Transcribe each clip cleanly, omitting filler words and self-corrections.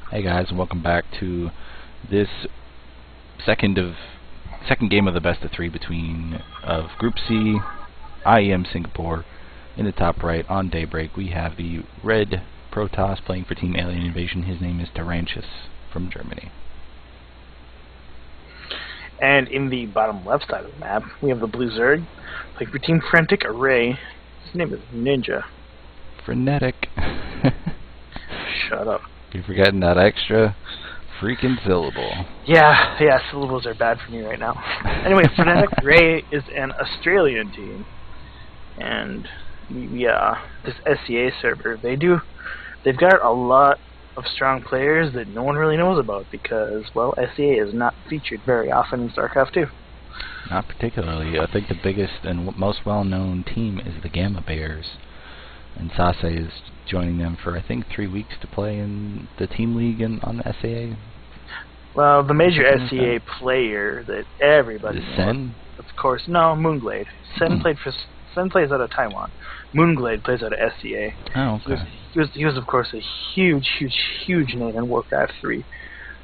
Hey guys, and welcome back to this second game of the best of three between Group C, IEM Singapore. In the top right, on Daybreak, we have the red Protoss playing for Team Alien Invasion. His name is Tarrantius from Germany. And in the bottom left side of the map, we have the blue Zerg playing for Team Frenetic Array. His name is Ninja. Frenetic. Shut up. You're forgetting that extra freaking syllable. Yeah, syllables are bad for me right now. Anyway, Frenetic Array is an Australian team. And this SCA server, they've got a lot of strong players that no one really knows about because, well, SCA is not featured very often in StarCraft 2. Not particularly. I think the biggest and most well-known team is the Gamma Bears. And Sase is joining them for, I think, 3 weeks to play in the team league on the SAA. Well, the major SCA player that everybody knows, Sen? of course, no, Moonglade. Sen plays out of Taiwan. Moonglade plays out of SCA. Oh, okay. He was of course a huge name in Warcraft 3,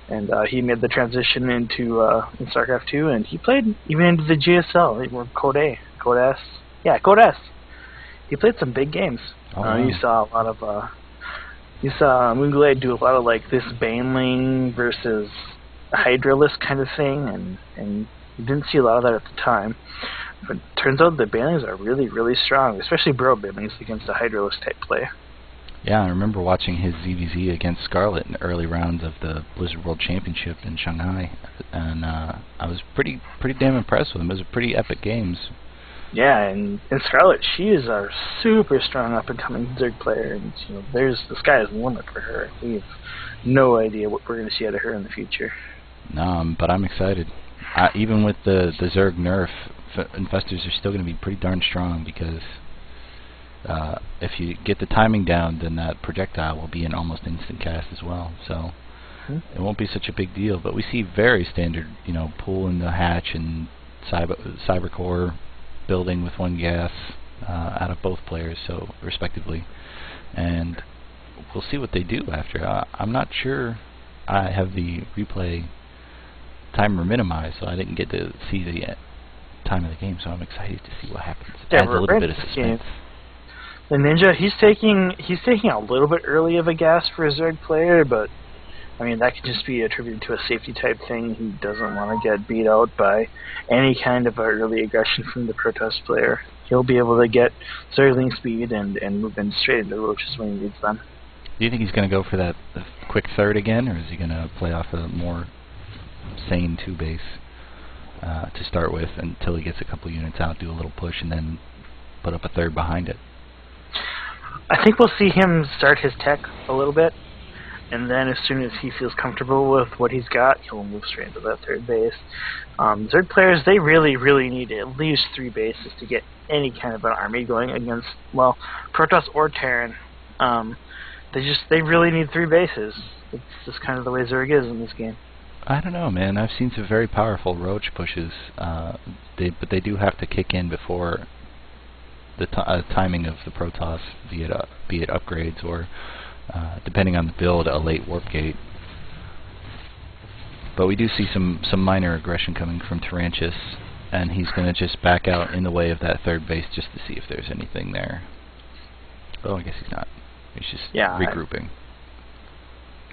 and he made the transition into in StarCraft 2, and he played even into the GSL or Code A, Code S. Yeah, Code S. He played some big games. Oh, wow. You saw a lot of Moonglade do a lot of like this Baneling versus Hydralisk kind of thing, and you didn't see a lot of that at the time. But it turns out the Banelings are really strong, especially Bro Banelings against a Hydralisk type play. Yeah, I remember watching his ZVZ against Scarlet in the early rounds of the Blizzard World Championship in Shanghai, and I was pretty damn impressed with him. It was pretty epic games. Yeah, and Scarlet, she is a super strong up-and-coming Zerg player, and the sky is the limit for her. We have no idea what we're going to see out of her in the future. No, but I'm excited. Even with the Zerg nerf, Infestors are still going to be pretty darn strong because if you get the timing down, then that projectile will be an almost instant cast as well. So it won't be such a big deal. But we see very standard, pull in the hatch and cybercore building with one gas out of both players, so respectively. And we'll see what they do after. I'm not sure. I have the replay timer minimized, so I didn't get to see the time of the game, so I'm excited to see what happens. Yeah, adds a little bit of suspense. The Ninja, he's taking a little bit early of a gas for a Zerg player, but I mean that could just be attributed to a safety type thing. He doesn't want to get beat out by any kind of early aggression from the Protoss player. He'll be able to get Zergling speed and move in straight into roaches when he needs them. Do you think he's going to go for that quick third again, or is he going to play off a more sane 2-base to start with until he gets a couple units out, do a little push, and then put up a third behind it? I think we'll see him start his tech a little bit, and then as soon as he feels comfortable with what he's got, he'll move straight into that third base. Zerg players, they really need at least 3 bases to get any kind of an army going against, well, Protoss or Terran. They really need 3 bases. It's just kind of the way Zerg is in this game. I don't know, man. I've seen some very powerful roach pushes, but they do have to kick in before the timing of the Protoss, be it upgrades or, depending on the build, a late warp gate. But we do see some minor aggression coming from Tarrantius, and he's going to just back out in the way of that third base just to see if there's anything there. Oh, I guess he's not. He's just regrouping.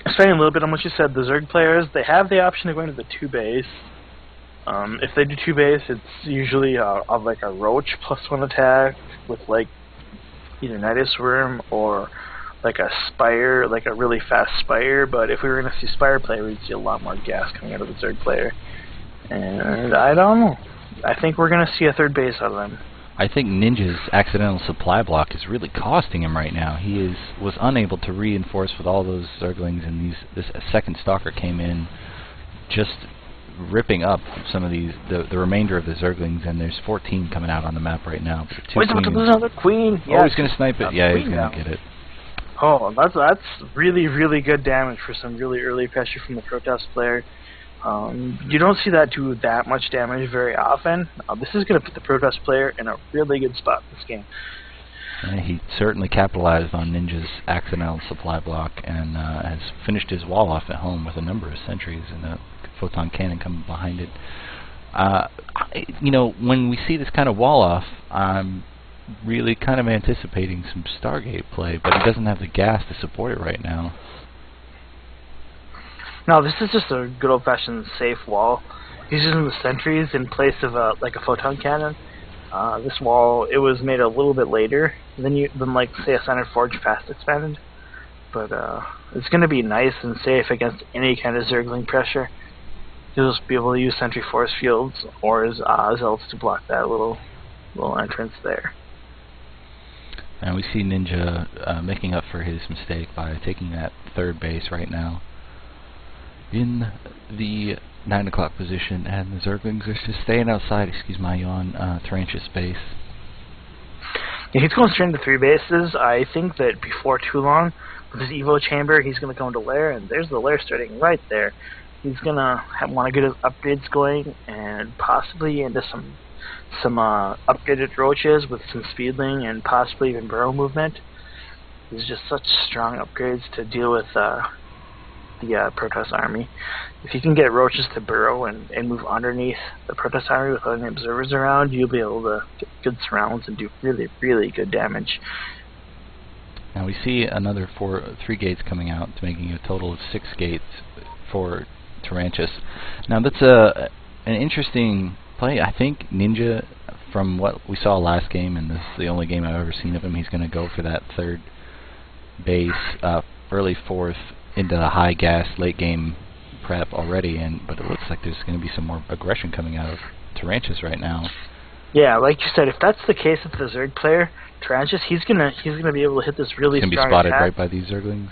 Expanding a little bit on what you said, the Zerg players, they have the option of going to the 2-base. If they do 2-base, it's usually of like a Roach +1 attack with like either Nidus Worm or like a Spire, like a really fast Spire. But if we were going to see Spire play, we'd see a lot more gas coming out of the Zerg player. And I don't know. I think we're going to see a 3rd base out of them. I think Ninja's accidental supply block is really costing him right now. He was unable to reinforce with all those Zerglings, and this second Stalker came in just ripping up some of the remainder of the Zerglings, and there's 14 coming out on the map right now. Wait, there's another queen. Oh, he's going to snipe it. Yeah, he's going to get it. Oh, that's really good damage for some really early pressure from the Protoss player. You don't see that do that much damage very often. This is going to put the Protoss player in a really good spot in this game. And he certainly capitalized on Ninja's accidental supply block and has finished his wall off at home with a number of sentries and a photon cannon coming behind it. You know, when we see this kind of wall off, I'm really kind of anticipating some Stargate play, but he doesn't have the gas to support it right now. No, this is just a good old-fashioned safe wall. He's using the sentries in place of like a photon cannon. This wall, it was made a little bit later than like say a Standard Forge fast expanded, but it's going to be nice and safe against any kind of Zergling pressure. You'll just be able to use sentry force fields or his zealots to block that little entrance there. And we see Ninja making up for his mistake by taking that third base right now in the 9 o'clock position, and the Zerglings are just staying outside, excuse my yawn, Tarrantius base. Yeah, he's going straight into 3 bases. I think that before too long, with his Evo chamber, he's going to go into lair, and there's the lair starting right there. He's going to want to get his upgrades going, and possibly into some upgraded roaches with some speedling and possibly even burrow movement. These are just such strong upgrades to deal with the Protoss army. If you can get roaches to burrow and move underneath the Protoss army without any observers around, you'll be able to get good surrounds and do really, really good damage. Now we see another 3 gates coming out, making a total of 6 gates for Tarrantius. Now that's an interesting play. I think Ninja, from what we saw last game, and this is the only game I've ever seen of him, he's going to go for that 3rd base, early 4th, into the high gas late game prep already, but it looks like there's going to be some more aggression coming out of Tarrantius right now. Yeah, like you said, if that's the case with the Zerg player, Tarrantius, he's gonna be able to hit this really strong attack. He's going to be spotted attack right by these Zerglings.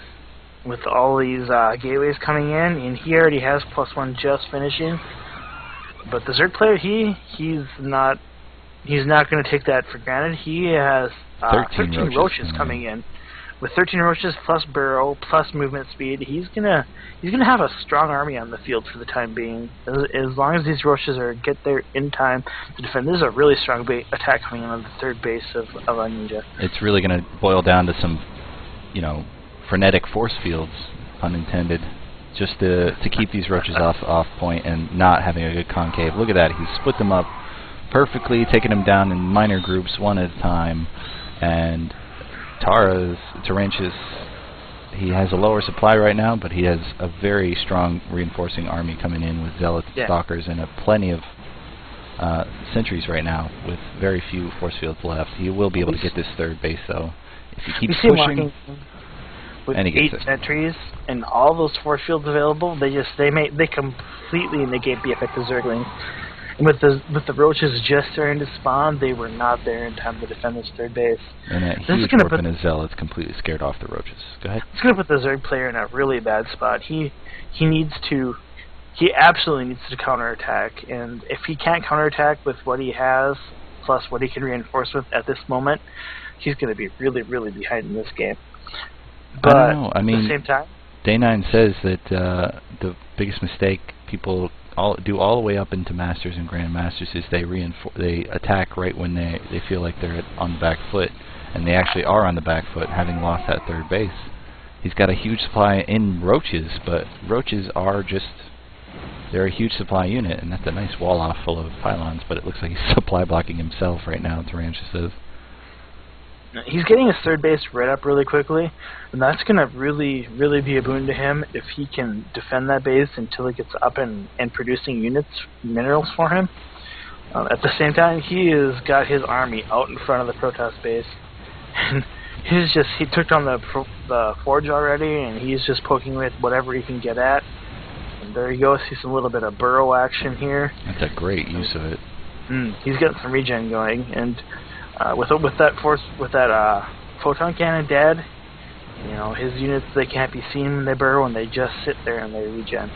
With all these gateways coming in, and he already has +1 just finishing. But the Zerg player, he's not going to take that for granted. He has 13 roaches coming in. With 13 roaches plus burrow plus movement speed, he's gonna have a strong army on the field for the time being. As long as these roaches get there in time to defend, this is a really strong attack coming in on the 3rd base of our Ninja. It's really going to boil down to some, you know, frenetic force fields, pun intended, just to keep these roaches off point and not having a good concave. Look at that, he's split them up perfectly, taking them down in minor groups one at a time, and Tarrantius, he has a lower supply right now, but he has a very strong reinforcing army coming in with zealots, stalkers, and plenty of sentries right now with very few force fields left. He will be able to get this 3rd base, though, if he keeps pushing. With 8 sentries and all those force fields available, they completely negate the effect of Zergling. And with the roaches just starting to spawn, they were not there in time to defend this 3rd base. And that huge orphan as zealots completely scared off the roaches. Go ahead. It's going to put the Zerg player in a really bad spot. He absolutely needs to counterattack, and if he can't counterattack with what he has, plus what he can reinforce with at this moment, he's going to be really, really behind in this game. But I don't know. I mean, at the same time, Day9 says that the biggest mistake people do all the way up into Masters and Grandmasters is they attack right when they feel like they're on the back foot, and they actually are on the back foot, having lost that 3rd base. He's got a huge supply in roaches, but roaches are they're a huge supply unit, and that's a nice wall off full of pylons, but it looks like he's supply blocking himself right now, Tarrantius says. He's getting his 3rd base right up really quickly, and that's going to really, really be a boon to him if he can defend that base until it gets up and producing minerals for him. At the same time, he has got his army out in front of the Protoss base, and he took down the Forge already, and he's just poking with whatever he can get at. And there you go, see some little bit of burrow action here. That's a great use of it. He's getting some regen going, and with that photon cannon dead, you know, his units, they can't be seen when they burrow, and they just sit there and they regen.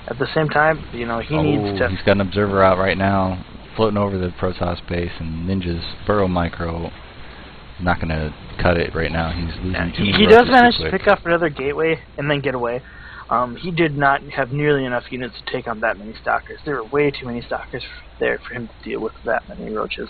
At the same time, you know, he needs to... He's got an observer out right now, floating over the Protoss base, and Ninja's burrow micro is not going to cut it right now. He's losing too many. He does manage to pick up another gateway and then get away. He did not have nearly enough units to take on that many stalkers. There were way too many stalkers there for him to deal with that many roaches.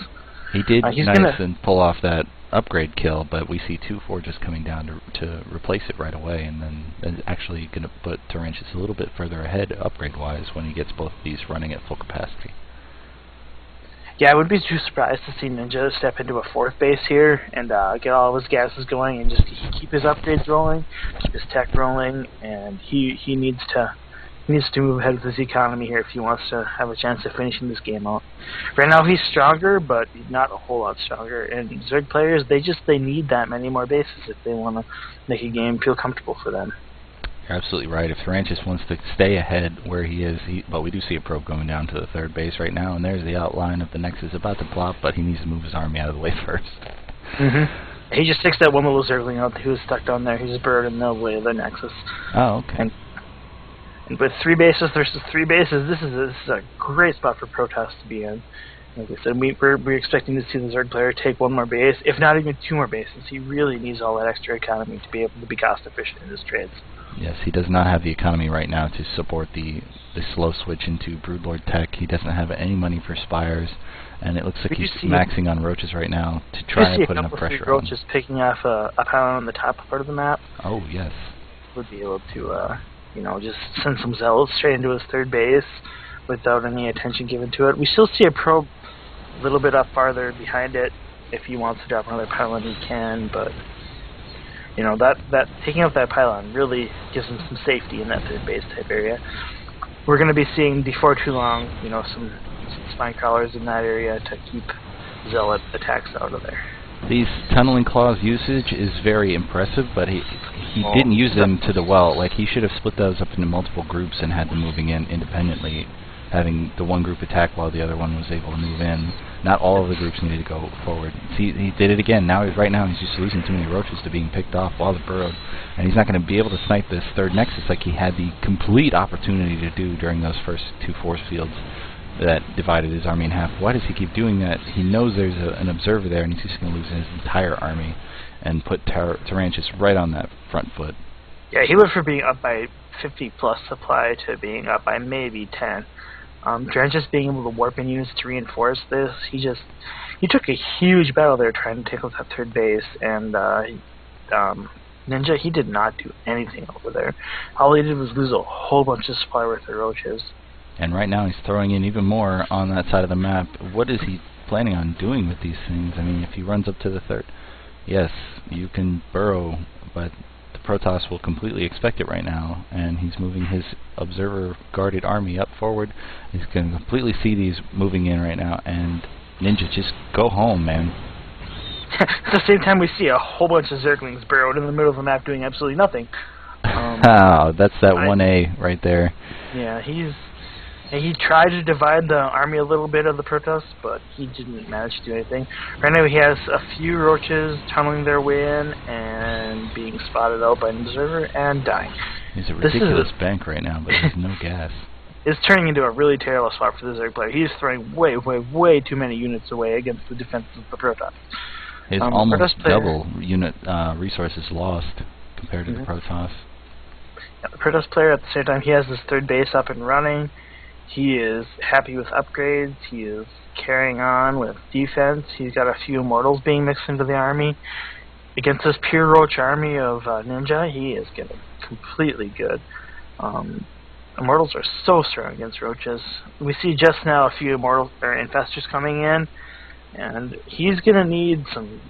He did and pull off that upgrade kill, but we see 2 forges coming down to replace it right away, and then it's actually going to put Tarrantius a little bit further ahead upgrade-wise when he gets both of these running at full capacity. Yeah, I would be too surprised to see Ninja step into a 4th base here and get all of his gases going and just keep his upgrades rolling, keep his tech rolling, and he needs to move ahead with his economy here if he wants to have a chance of finishing this game out. Right now he's stronger, but he's not a whole lot stronger. And Zerg players, they need that many more bases if they want to make a game feel comfortable for them. You're absolutely right. If Tarrantius wants to stay ahead where he is, but we do see a probe going down to the 3rd base right now, and there's the outline of the Nexus about to plop, but he needs to move his army out of the way first. He just takes that one little Zergling out who was stuck down there. He just burrowed in the way of the Nexus. Oh, okay. And with 3 bases versus 3 bases, this is a great spot for Protoss to be in. Like I said, we're expecting to see the Zerg player take 1 more base, if not even 2 more bases. He really needs all that extra economy to be able to be cost efficient in his trades. Yes, he does not have the economy right now to support the slow switch into Broodlord tech. He doesn't have any money for Spires, and it looks like he's maxing on Roaches right now to try and put enough pressure on. Roaches picking off a pylon on the top part of the map. Oh, yes. Would be able to, just send some Zealots straight into his 3rd base without any attention given to it. We still see a probe a little bit up farther behind it. If he wants to drop another pylon, he can, but that taking out that pylon really gives him some safety in that 3rd base type area. We're going to be seeing before too long, some spine crawlers in that area to keep Zealot attacks out of there. These tunneling claws usage is very impressive, but he didn't use them to the well. Like, he should have split those up into multiple groups and had them moving in independently, having the one group attack while the other one was able to move in. Not all of the groups needed to go forward. See, he did it again. Right now he's just losing too many Roaches to being picked off while they're burrowed, and he's not going to be able to snipe this 3rd Nexus like he had the complete opportunity to do during those first 2 force fields that divided his army in half. Why does he keep doing that? He knows there's an observer there, and he's just going to lose his entire army and put Tarrantius right on that front foot. Yeah, he went from being up by 50 plus supply to being up by maybe 10. Tarrantius being able to warp in units to reinforce this, he took a huge battle there trying to take out that 3rd base, and Ninja, he did not do anything over there. All he did was lose a whole bunch of supply worth of Roaches. And right now he's throwing in even more on that side of the map. What is he planning on doing with these things? I mean, if he runs up to the 3rd, yes, you can burrow, but the Protoss will completely expect it right now, and he's moving his observer-guarded army up forward. He's going to completely see these moving in right now, and Ninja, just go home, man. At the same time, we see a whole bunch of Zerglings burrowed in the middle of the map doing absolutely nothing. That's that 1A right there. Yeah, he tried to divide the army a little bit of the Protoss, but he didn't manage to do anything. Right now he has a few Roaches tunneling their way in and being spotted out by an observer and dying. He's a ridiculous bank right now, but there's no gas. It's turning into a really terrible spot for the Zerg player. He's throwing way too many units away against the defenses of the Protoss. His almost double unit resources lost compared to the Protoss. Yeah, the Protoss player, at the same time, he has his 3rd base up and running. He is happy with upgrades. He is carrying on with defense. He's got a few Immortals being mixed into the army. Against this pure Roach army of Ninja, he is getting completely good. Immortals are so strong against Roaches. We see just now a few Infestors coming in, and he's going to need some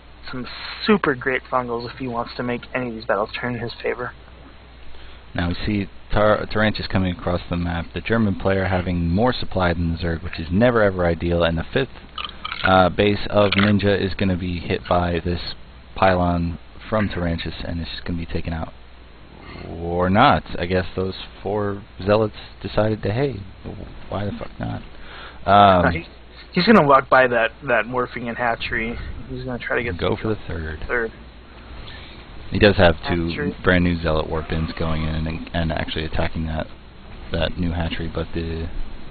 super great fungals if he wants to make any of these battles turn in his favor. Now we see Tarrantius coming across the map, the German player having more supply than the Zerg, which is never ever ideal, and the 5th base of Ninja is going to be hit by this pylon from Tarrantius, and it's just going to be taken out. Or not. I guess those 4 Zealots decided to, hey, why the fuck not? He's going to walk by that morphing and hatchery. He's going to try to get go for the 3rd. He does have 2 brand new Zealot warp-ins going in and actually attacking that new hatchery, but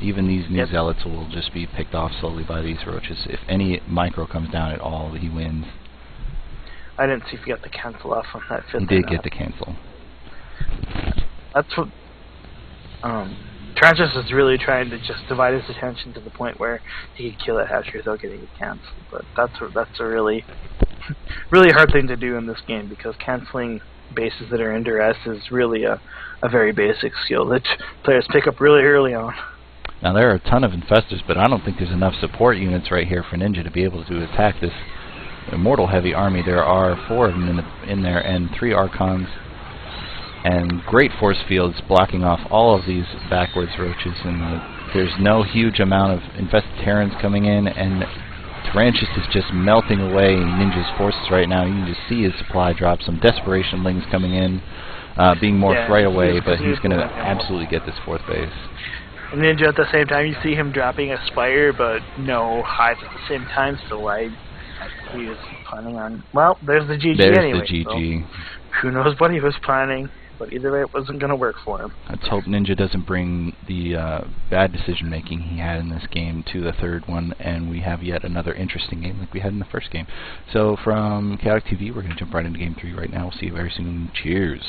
even these new Zealots will just be picked off slowly by these Roaches. If any micro comes down at all, he wins. I didn't see if he got the cancel off on that 5th. He did get the cancel. That's what Tarrantius is really trying to just divide his attention to the point where he could kill that hatchery without getting it canceled. But that's a really really hard thing to do in this game because canceling bases that are in duress is really a very basic skill that players pick up really early on. Now there are a ton of infestors, but I don't think there's enough support units right here for Ninja to be able to attack this immortal heavy army. There are 4 of them in there and 3 Archons and great force fields blocking off all of these backwards roaches, and there's no huge amount of infested Terrans coming in, and Tarrantius is just melting away Ninja's forces right now. You can just see his supply drop. Some Desperation Lings coming in, being morphed right away, but he's going to absolutely get this 4th base. And Ninja at the same time, you see him dropping a Spire, but no hive at the same time, so he was planning on... Well, there's the GG anyway. There's the GG. So who knows what he was planning, but either way, it wasn't going to work for him. Let's hope Ninja doesn't bring the bad decision-making he had in this game to the 3rd one, and we have yet another interesting game like we had in the 1st game. So from Chaotic TV, we're going to jump right into Game 3 right now. We'll see you very soon. Cheers.